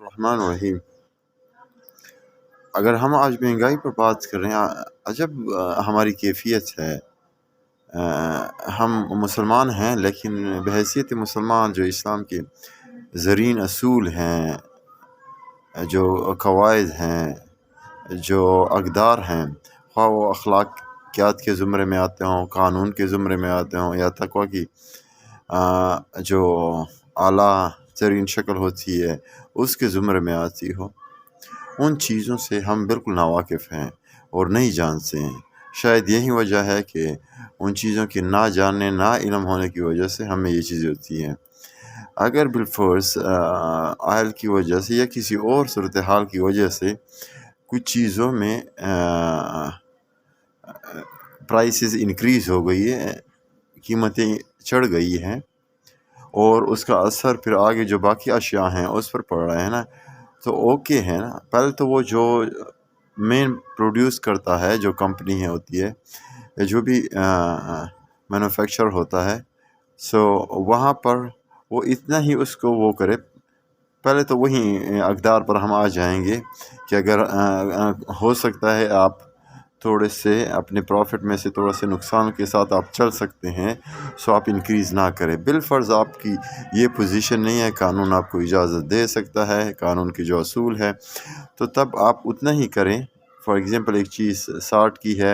الرحمن الرحیم۔ اگر ہم آج مہنگائی پر بات کر رہے ہیں، عجب ہماری کیفیت ہے۔ ہم مسلمان ہیں، لیکن بحیثیت مسلمان جو اسلام کے زرین اصول ہیں، جو قواعد ہیں، جو اقدار ہیں، خواہ وہ اخلاقیات کے زمرے میں آتے ہوں، قانون کے زمرے میں آتے ہوں، یا تقویٰ کی جو اعلیٰ ترین شکل ہوتی ہے اس کے زمرے میں آتی ہو، ان چیزوں سے ہم بالکل ناواقف ہیں اور نہیں جانتے ہیں۔ شاید یہی وجہ ہے کہ ان چیزوں کے نہ جاننے، نہ علم ہونے کی وجہ سے ہمیں یہ چیزیں ہوتی ہیں۔ اگر بالفرض آئل کی وجہ سے یا کسی اور صورتحال کی وجہ سے کچھ چیزوں میں پرائسز انکریز ہو گئی ہے، قیمتیں چڑھ گئی ہیں، اور اس کا اثر پھر آگے جو باقی اشیاء ہیں اس پر پڑ رہا ہے نا، تو اوکے ہے نا۔ پہلے تو وہ جو مین پروڈیوس کرتا ہے، جو کمپنی ہوتی ہے، جو بھی مینوفیکچر ہوتا ہے، وہاں پر وہ اتنا ہی اس کو وہ کرے۔ پہلے تو وہی اقدار پر ہم آ جائیں گے کہ اگر ہو سکتا ہے آپ تھوڑے سے اپنے پروفٹ میں سے تھوڑا سے نقصان کے ساتھ آپ چل سکتے ہیں، آپ انکریز نہ کریں۔ بالفرض آپ کی یہ پوزیشن نہیں ہے، قانون آپ کو اجازت دے سکتا ہے، قانون کی جو اصول ہے، تو تب آپ اتنا ہی کریں۔ فار ایگزامپل ایک چیز 60 کی ہے،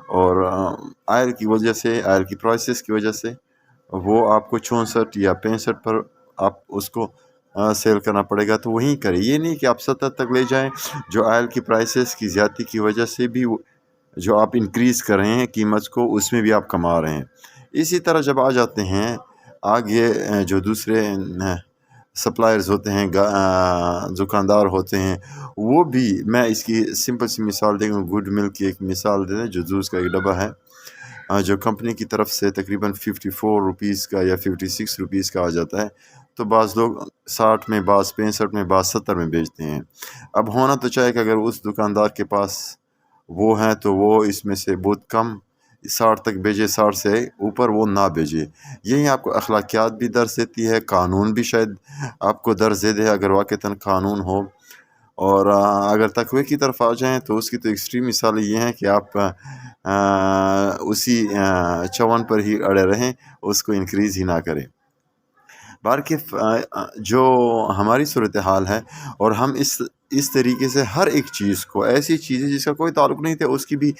اور آئل کی وجہ سے، آئل کی پرائسز کی وجہ سے وہ آپ کو 64 یا 65 پر آپ اس کو سیل کرنا پڑے گا، تو وہیں کریں۔ یہ نہیں کہ آپ 70 تک لے جائیں، جو آئل کی پرائسز کی زیادتی کی وجہ سے بھی جو آپ انکریز کر رہے ہیں قیمت کو، اس میں بھی آپ کما رہے ہیں۔ اسی طرح جب آ جاتے ہیں آگے، جو دوسرے سپلائرز ہوتے ہیں، دکاندار ہوتے ہیں، وہ بھی، میں اس کی سمپل سی مثال دیں گا، گڈ ملک کی ایک مثال دیں، جو جوس کا ایک ڈبہ ہے، جو کمپنی کی طرف سے تقریباً 54 روپیز کا یا 56 روپیز کا آ جاتا ہے، تو بعض لوگ 60 میں، بعض 65 میں، بعض 70 میں بیچتے ہیں۔ اب ہونا تو چاہے کہ اگر اس دکاندار کے پاس وہ ہیں تو وہ اس میں سے بہت کم 60 تک بیچے، 60 سے اوپر وہ نہ بیچے۔ یہی آپ کو اخلاقیات بھی درس دیتی ہے، قانون بھی شاید آپ کو درس دے دے اگر واقعتاً قانون ہو۔ اور اگر تقوی کی طرف آ جائیں تو اس کی تو ایکسٹریم مثال یہ ہے کہ آپ اسی 54 پر ہی اڑے رہیں، اس کو انکریز ہی نہ کریں۔ بارکیف جو ہماری صورتحال ہے، اور ہم اس طریقے سے ہر ایک چیز کو، ایسی چیزیں جس کا کوئی تعلق نہیں تھا، اس کی بھی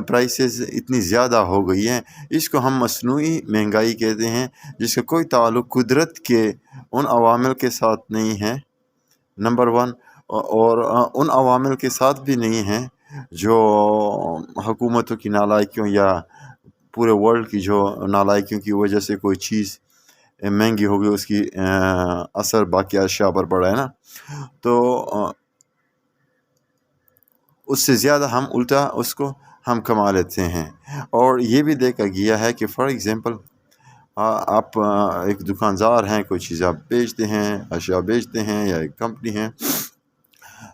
پرائسز اتنی زیادہ ہو گئی ہیں، اس کو ہم مصنوعی مہنگائی کہتے ہیں، جس کا کوئی تعلق قدرت کے ان عوامل کے ساتھ نہیں ہے، نمبر 1، اور ان عوامل کے ساتھ بھی نہیں ہے جو حکومتوں کی نالائکیوں یا پورے ورلڈ کی جو نالائکیوں کی وجہ سے کوئی چیز مہنگی ہو گئی، اس کی اثر باقی اشیاء پر پڑا ہے نا، تو اس سے زیادہ ہم الٹا اس کو ہم کما لیتے ہیں۔ اور یہ بھی دیکھا گیا ہے کہ فار ایگزامپل آپ ایک دکاندار ہیں، کوئی چیز آپ بیچتے ہیں، اشیاء بیچتے ہیں، یا ایک کمپنی ہے،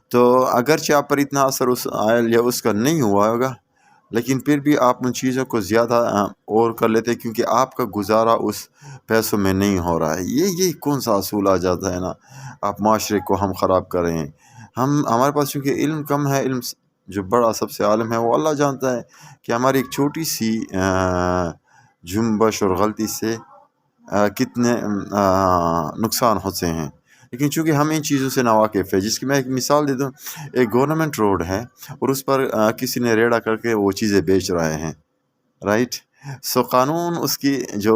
تو اگرچہ آپ پر اتنا اثر اس آئل یا اس کا نہیں ہوا ہوگا، لیکن پھر بھی آپ ان چیزوں کو زیادہ اور کر لیتے ہیں، کیونکہ آپ کا گزارا اس پیسوں میں نہیں ہو رہا ہے۔ یہ کون سا اصول آ جاتا ہے نا، آپ معاشرے کو ہم خراب کر رہے ہیں۔ ہمارے پاس چونکہ علم کم ہے، علم جو بڑا سب سے عالم ہے وہ اللہ جانتا ہے کہ ہماری ایک چھوٹی سی جنبش اور غلطی سے کتنے نقصان ہوتے ہیں، لیکن چونکہ ہم ان چیزوں سے ناواقف ہے۔ جس کی میں ایک مثال دے دوں، ایک گورنمنٹ روڈ ہے اور اس پر کسی نے ریڑا کر کے وہ چیزیں بیچ رہے ہیں، رائٹ، قانون اس کی جو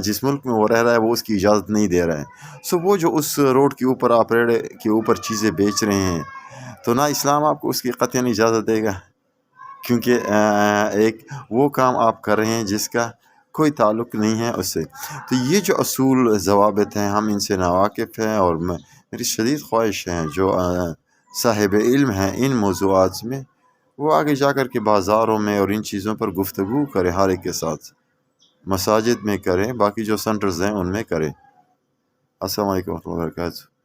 جس ملک میں وہ رہ رہا ہے وہ اس کی اجازت نہیں دے رہا ہے۔ وہ جو اس روڈ کے اوپر آپ ریڑے کے اوپر چیزیں بیچ رہے ہیں، تو نہ اسلام آپ کو اس کی قطعاً اجازت دے گا، کیونکہ ایک وہ کام آپ کر رہے ہیں جس کا کوئی تعلق نہیں ہے اس سے۔ تو یہ جو اصول ضوابط ہیں، ہم ان سے ناواقف ہیں، اور میری شدید خواہش ہے جو صاحب علم ہیں ان موضوعات میں، وہ آگے جا کر کے بازاروں میں اور ان چیزوں پر گفتگو کرے، ہر ایک کے ساتھ، مساجد میں کریں، باقی جو سینٹرز ہیں ان میں کریں۔ السلام علیکم ورحمۃ اللہ وبرکاتہ۔